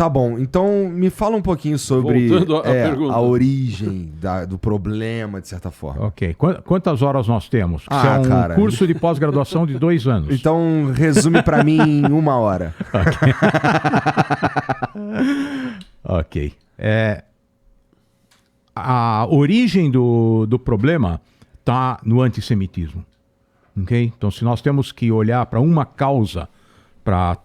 Tá bom, então me fala um pouquinho sobre Voltando à pergunta. a origem do problema, de certa forma. Ok. Quantas horas nós temos? Isso Ah, é um cara. curso de pós-graduação de 2 anos. Então resume pra mim em 1 hora. Ok. A origem do problema está no antissemitismo. Ok? Então, se nós temos que olhar para uma causa, para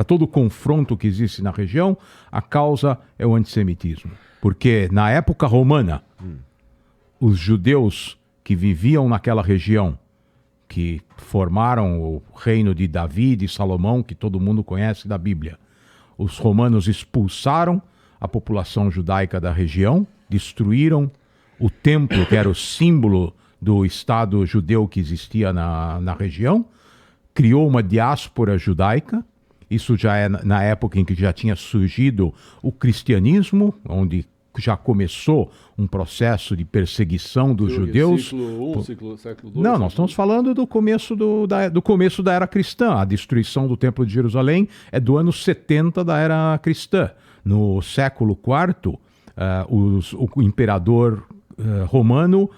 todo o confronto que existe na região, a causa é o antissemitismo. Porque na época romana, os judeus que viviam naquela região, que formaram o reino de Davi e de Salomão, que todo mundo conhece da Bíblia, os romanos expulsaram a população judaica da região, destruíram o templo, que era o símbolo do Estado judeu que existia na região, criou uma diáspora judaica. Isso já é na época em que já tinha surgido o cristianismo, onde já começou um processo de perseguição dos judeus. Século 2? Não, nós estamos falando do começo do começo da era cristã. A destruição do Templo de Jerusalém é do ano 70 da era cristã. No século IV, o imperador romano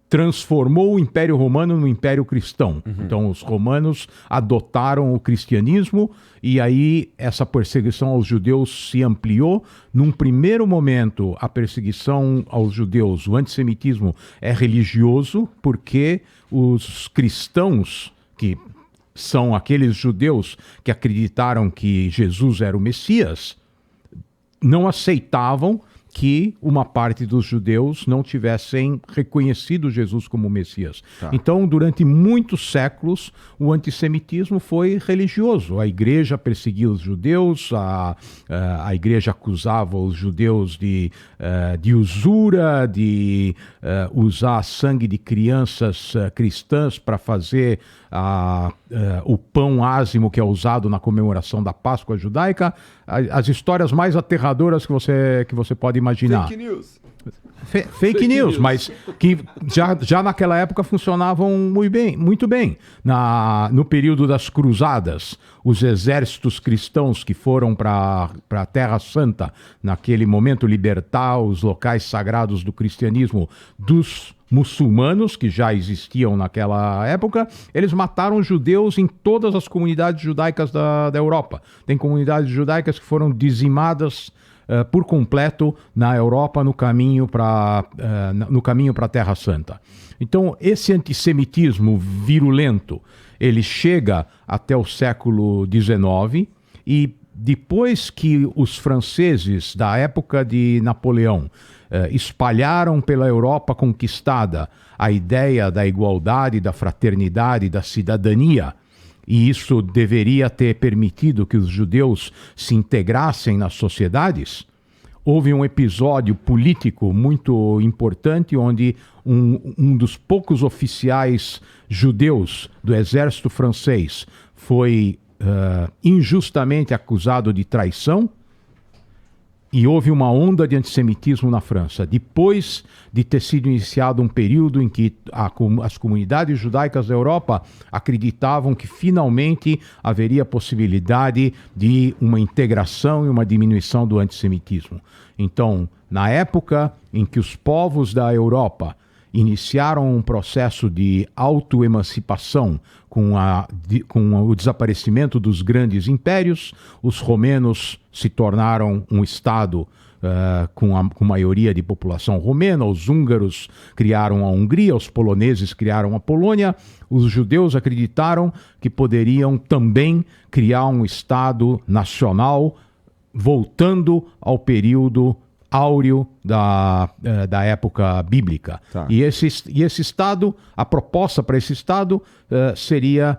transformou o Império Romano no Império Cristão. Então, os romanos adotaram o cristianismo e aí essa perseguição aos judeus se ampliou. Num primeiro momento, a perseguição aos judeus, o antissemitismo é religioso, porque os cristãos, que são aqueles judeus que acreditaram que Jesus era o Messias, não aceitavam que uma parte dos judeus não tivessem reconhecido Jesus como Messias. Tá. Então, durante muitos séculos, o antissemitismo foi religioso. A igreja perseguia os judeus, a igreja acusava os judeus de usura, de usar sangue de crianças cristãs para fazer o pão ázimo que é usado na comemoração da Páscoa judaica. As histórias mais aterradoras que você pode imaginar. Fake news. Fake news, mas que já naquela época funcionavam muito bem. No período das cruzadas, os exércitos cristãos que foram para a Terra Santa, naquele momento libertar os locais sagrados do cristianismo dos muçulmanos, que já existiam naquela época, eles mataram judeus em todas as comunidades judaicas da Europa. Tem comunidades judaicas que foram dizimadas por completo na Europa no caminho para a Terra Santa. Então, esse antissemitismo virulento, ele chega até o século XIX e depois que os franceses da época de Napoleão espalharam pela Europa conquistada a ideia da igualdade, da fraternidade, da cidadania, e isso deveria ter permitido que os judeus se integrassem nas sociedades, houve um episódio político muito importante onde um dos poucos oficiais judeus do exército francês foi injustamente acusado de traição, e houve uma onda de antissemitismo na França, depois de ter sido iniciado um período em que as comunidades judaicas da Europa acreditavam que finalmente haveria possibilidade de uma integração e uma diminuição do antissemitismo. Então, na época em que os povos da Europa iniciaram um processo de autoemancipação com o desaparecimento dos grandes impérios, os romenos se tornaram um Estado com maioria de população romena, os húngaros criaram a Hungria, os poloneses criaram a Polônia, os judeus acreditaram que poderiam também criar um Estado nacional, voltando ao período áureo da época bíblica. Tá. E esse Estado, a proposta para esse Estado seria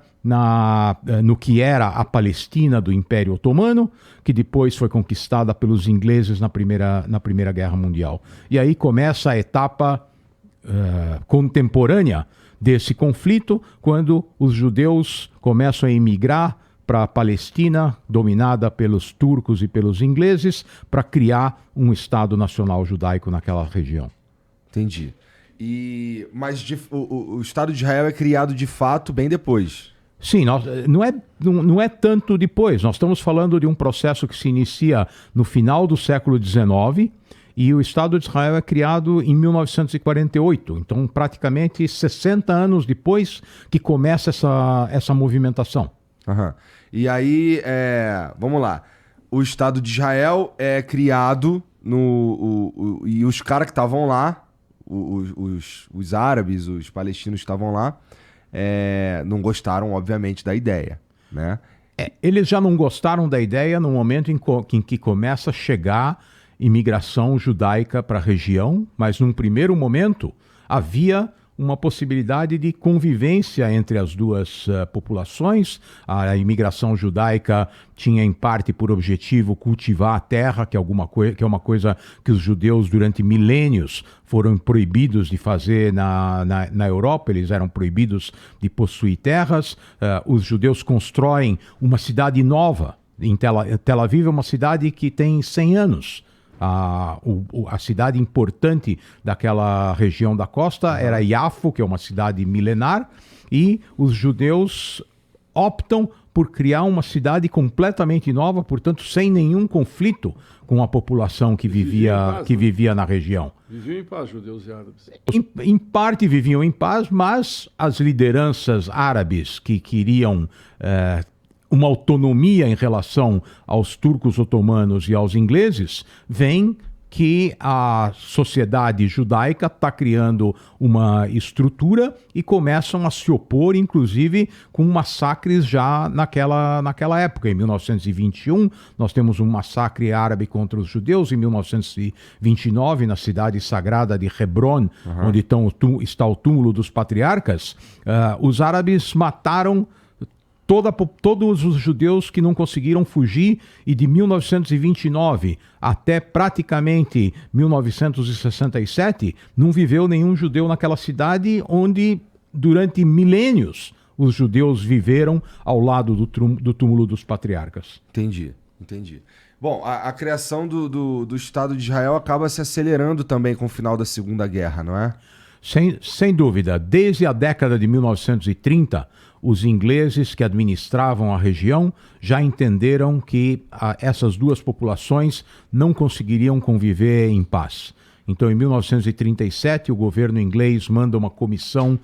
no que era a Palestina do Império Otomano, que depois foi conquistada pelos ingleses na Primeira Guerra Mundial. E aí começa a etapa contemporânea desse conflito, quando os judeus começam a emigrar para a Palestina, dominada pelos turcos e pelos ingleses, para criar um Estado nacional judaico naquela região. Entendi. Mas o Estado de Israel é criado de fato bem depois. Sim, não é tanto depois. Nós estamos falando de um processo que se inicia no final do século XIX e o Estado de Israel é criado em 1948. Então, praticamente 60 anos depois que começa essa movimentação. Uhum. E aí, vamos lá. O Estado de Israel é criado e os caras que estavam lá, os árabes, os palestinos que estavam lá, não gostaram, obviamente, da ideia, né? Eles já não gostaram da ideia no momento em que começa a chegar imigração judaica para a região, mas num primeiro momento havia uma possibilidade de convivência entre as duas populações. A imigração judaica tinha em parte por objetivo cultivar a terra, que é uma coisa que os judeus durante milênios foram proibidos de fazer na Europa. Eles eram proibidos de possuir terras. Os judeus constroem uma cidade nova. Tel Aviv é uma cidade que tem 100 anos. A cidade importante daquela região da costa era Yafo, que é uma cidade milenar, e os judeus optam por criar uma cidade completamente nova, portanto, sem nenhum conflito com a população que vivia na região. Viviam em paz, judeus e árabes. Em parte viviam em paz, mas as lideranças árabes que queriam uma autonomia em relação aos turcos otomanos e aos ingleses, veem que a sociedade judaica está criando uma estrutura e começam a se opor, inclusive, com massacres já naquela época. Em 1921, nós temos um massacre árabe contra os judeus. Em 1929, na cidade sagrada de Hebron, onde está o túmulo dos patriarcas, os árabes mataram todos os judeus que não conseguiram fugir, e de 1929 até praticamente 1967 não viveu nenhum judeu naquela cidade, onde durante milênios os judeus viveram ao lado do túmulo dos patriarcas. Entendi. Bom, a criação do Estado de Israel acaba se acelerando também com o final da Segunda Guerra, não é? Sem dúvida. Desde a década de 1930, os ingleses que administravam a região já entenderam que essas duas populações não conseguiriam conviver em paz. Então, em 1937, o governo inglês manda uma comissão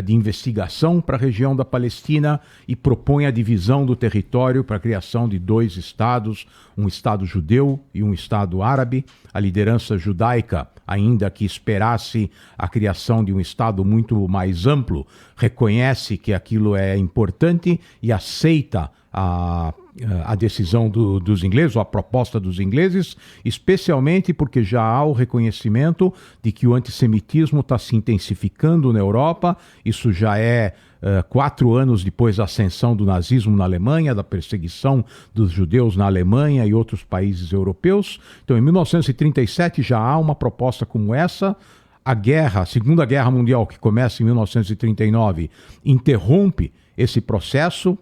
de investigação para a região da Palestina e propõe a divisão do território para a criação de 2 estados, um estado judeu e um estado árabe. A liderança judaica, ainda que esperasse a criação de um estado muito mais amplo, reconhece que aquilo é importante e aceita a decisão dos ingleses, ou a proposta dos ingleses, especialmente porque já há o reconhecimento de que o antissemitismo está se intensificando na Europa. Isso já é 4 anos depois da ascensão do nazismo na Alemanha, da perseguição dos judeus na Alemanha e outros países europeus. Então, em 1937 já há uma proposta como essa. A Segunda Guerra Mundial, que começa em 1939, interrompe esse processo,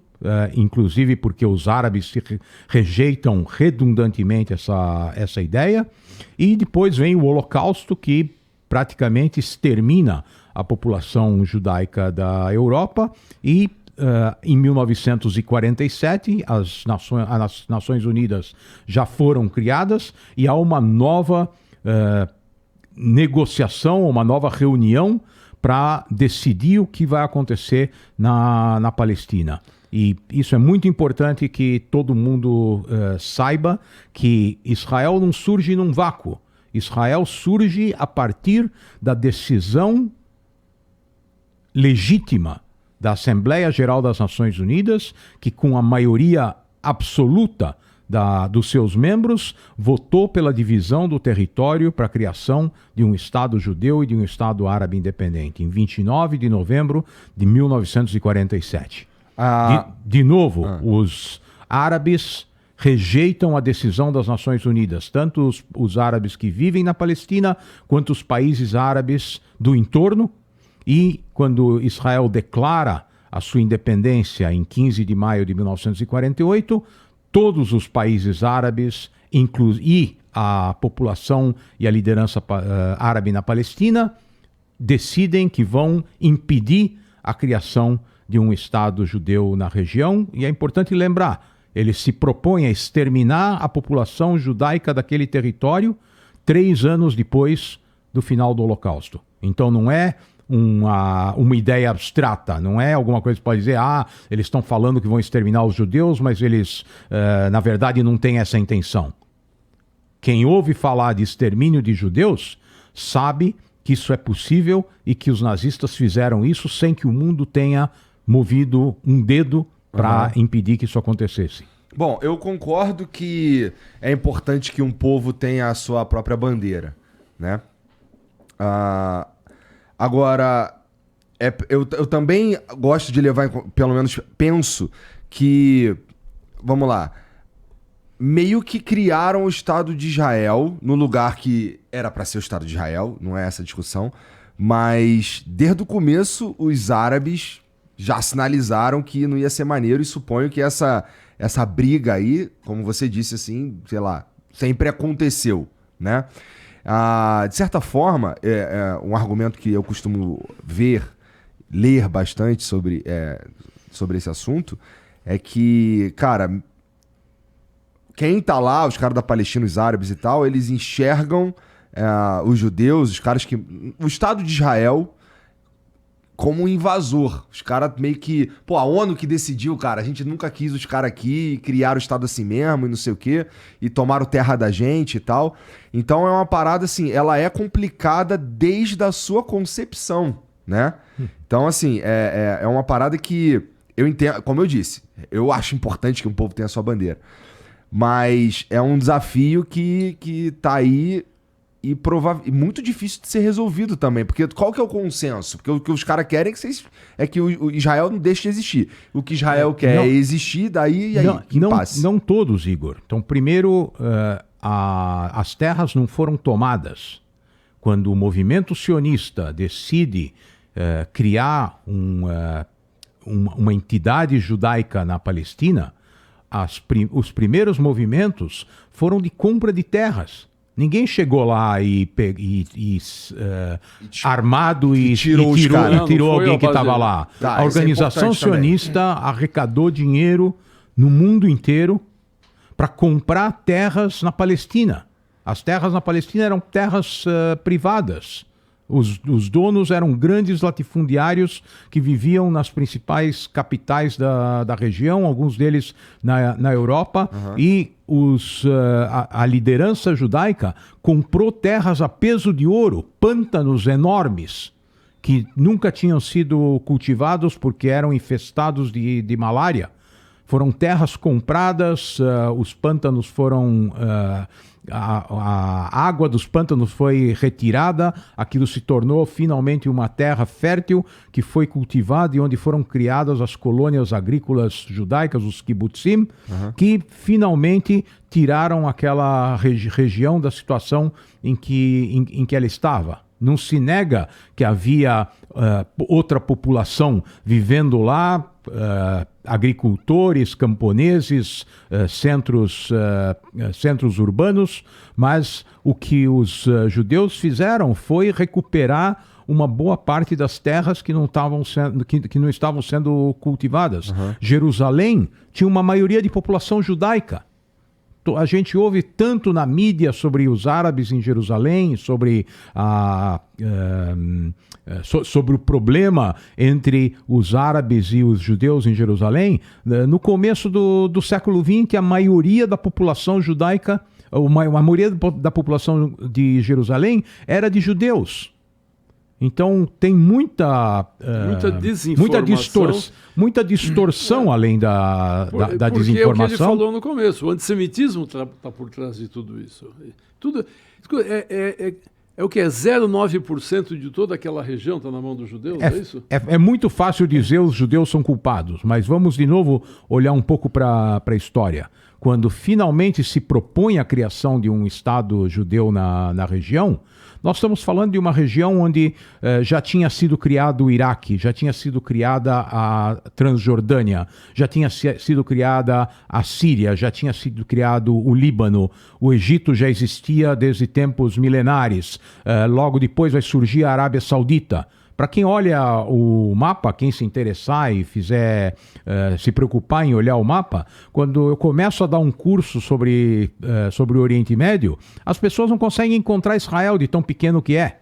inclusive porque os árabes rejeitam redundantemente essa ideia. E depois vem o Holocausto, que praticamente extermina a população judaica da Europa, e em 1947 as Nações Unidas já foram criadas e há uma nova negociação, uma nova reunião para decidir o que vai acontecer na Palestina. E isso é muito importante que todo mundo saiba, que Israel não surge num vácuo. Israel surge a partir da decisão legítima da Assembleia Geral das Nações Unidas, que com a maioria absoluta dos seus membros, votou pela divisão do território para a criação de um Estado judeu e de um Estado árabe independente, em 29 de novembro de 1947. De novo, os árabes rejeitam a decisão das Nações Unidas, tanto os árabes que vivem na Palestina, quanto os países árabes do entorno. E quando Israel declara a sua independência em 15 de maio de 1948, todos os países árabes e a população e a liderança árabe na Palestina decidem que vão impedir a criação de um Estado judeu na região, e é importante lembrar, ele se propõe a exterminar a população judaica daquele território 3 anos depois do final do Holocausto. Então não é uma ideia abstrata, não é alguma coisa que pode dizer, eles estão falando que vão exterminar os judeus, mas eles, na verdade, não têm essa intenção. Quem ouve falar de extermínio de judeus sabe que isso é possível e que os nazistas fizeram isso sem que o mundo tenha movido um dedo para impedir que isso acontecesse. Bom, eu concordo que é importante que um povo tenha a sua própria bandeira, né? Agora, eu também gosto de levar, pelo menos penso que, vamos lá, meio que criaram o Estado de Israel no lugar que era para ser o Estado de Israel, não é essa a discussão, mas desde o começo os árabes já sinalizaram que não ia ser maneiro e suponho que essa briga aí, como você disse assim, sei lá, sempre aconteceu, né? De certa forma, um argumento que eu costumo ler bastante sobre esse assunto, é que, cara, quem tá lá, os caras da Palestina, os árabes e tal, eles enxergam os judeus, os caras que... O Estado de Israel como um invasor. Os caras meio que... Pô, a ONU que decidiu, cara, a gente nunca quis os caras aqui, criaram o Estado assim mesmo e não sei o quê, e tomaram terra da gente e tal. Então é uma parada assim, ela é complicada desde a sua concepção, né? Então assim, é uma parada que eu entendo, como eu disse, eu acho importante que um povo tenha a sua bandeira. Mas é um desafio que tá aí e muito difícil de ser resolvido também. Porque qual que é o consenso? Porque o que os caras querem é que o Israel não deixe de existir. O que Israel quer é existir, daí e aí, não todos, Igor. Então, primeiro, as terras não foram tomadas. Quando o movimento sionista decide criar uma entidade judaica na Palestina, os primeiros movimentos foram de compra de terras. Ninguém chegou lá armado e tirou alguém que estava lá. A organização sionista arrecadou dinheiro no mundo inteiro para comprar terras na Palestina. As terras na Palestina eram terras privadas. Os donos eram grandes latifundiários que viviam nas principais capitais da região, alguns deles na Europa, e a liderança judaica comprou terras a peso de ouro, pântanos enormes, que nunca tinham sido cultivados porque eram infestados de malária. Foram terras compradas, os pântanos foram... A água dos pântanos foi retirada, aquilo se tornou finalmente uma terra fértil que foi cultivada e onde foram criadas as colônias agrícolas judaicas, os kibbutzim, que finalmente tiraram aquela região da situação em que ela estava. Não se nega que havia outra população vivendo lá, agricultores, camponeses, centros urbanos, mas o que os judeus fizeram foi recuperar uma boa parte das terras que não estavam sendo cultivadas. Jerusalém tinha uma maioria de população judaica. A gente ouve tanto na mídia sobre os árabes em Jerusalém, sobre o problema entre os árabes e os judeus em Jerusalém. No começo do século XX, a maioria da população judaica, a maioria da população de Jerusalém era de judeus. Então tem muita distorção além da desinformação. Porque é o que ele falou no começo, o antissemitismo está por trás de tudo isso. O que? 0,9% de toda aquela região está na mão dos judeus, é isso? É muito fácil dizer os judeus são culpados, mas vamos de novo olhar um pouco para a história. Quando finalmente se propõe a criação de um Estado judeu na região, nós estamos falando de uma região onde já tinha sido criado o Iraque, já tinha sido criada a Transjordânia, já tinha sido criada a Síria, já tinha sido criado o Líbano, o Egito já existia desde tempos milenares, logo depois vai surgir a Arábia Saudita. Para quem olha o mapa, quem se interessar e fizer se preocupar em olhar o mapa, quando eu começo a dar um curso sobre o Oriente Médio, as pessoas não conseguem encontrar Israel de tão pequeno que é.